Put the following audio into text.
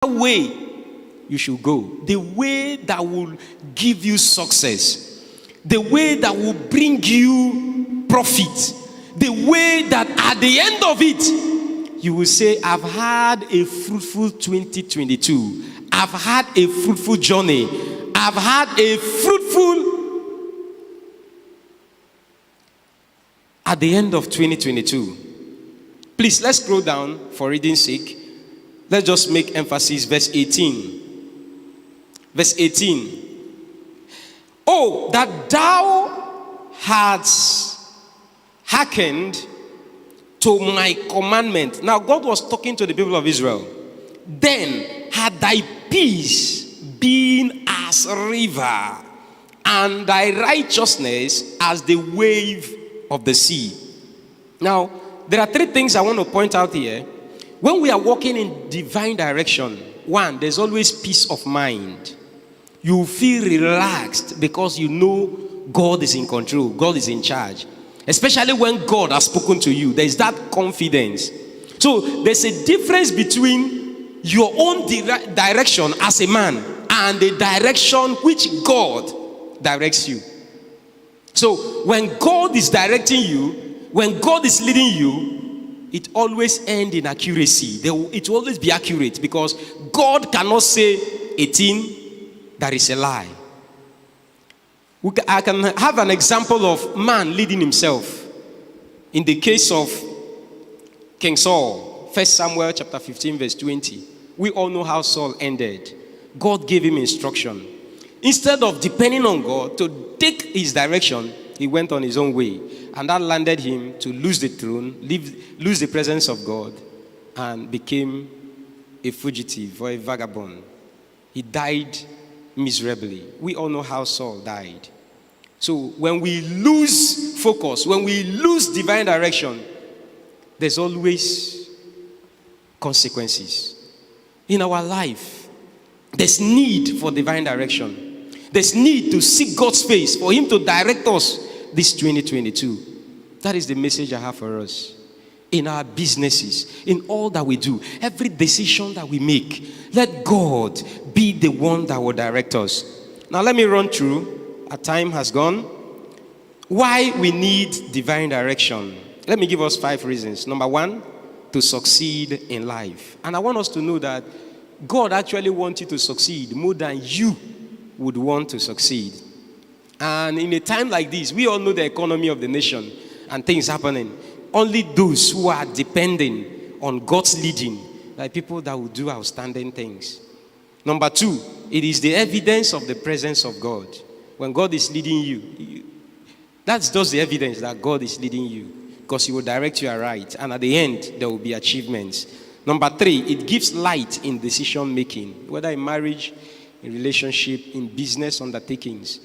way you should go, the way that will give you success, the way that will bring you profit, the way that at the end of it, you will say, I've had a fruitful 2022. I've had a fruitful journey. I've had a fruitful at the end of 2022. Please, let's scroll down for reading's sake. Let's just make emphasis. Verse 18. Verse 18. Oh, that thou hadst hearkened to my commandment. Now, God was talking to the people of Israel. Then had thy peace been as a river, and thy righteousness as the wave of the sea. Now, there are three things I want to point out here. When we are walking in divine direction, one, there's always peace of mind. You feel relaxed because you know God is in control, God is in charge. Especially when God has spoken to you, there is that confidence. So there's a difference between your own direction as a man and the direction which God directs you. So when God is directing you, when God is leading you, it always ends in accuracy. It will always be accurate because God cannot say a thing that is a lie. I can have an example of man leading himself. In the case of King Saul, 1 Samuel chapter 15 verse 20. We all know how Saul ended. God gave him instruction. Instead of depending on God to take his direction, he went on his own way. And that landed him to lose the throne, lose the presence of God, and became a fugitive or a vagabond. He died miserably. We all know how Saul died. So when we lose focus, when we lose divine direction, there's always consequences. In our life, there's need for divine direction. There's need to seek God's face for him to direct us this 2022. That is the message I have for us. In our businesses, in all that we do, every decision that we make, let God be the one that will direct us. Now let me run through. Our time has gone. Why we need divine direction. Let me give us 5 reasons. Number 1, to succeed in life. And I want us to know that God actually wants you to succeed more than you would want to succeed. And in a time like this, we all know the economy of the nation and things happening. Only those who are depending on God's leading, like people that will do outstanding things. Number 2, it is the evidence of the presence of God. When God is leading you, that's just the evidence that God is leading you, because he will direct you aright. And at the end, there will be achievements. Number 3, it gives light in decision making, whether in marriage, in relationship, in business undertakings.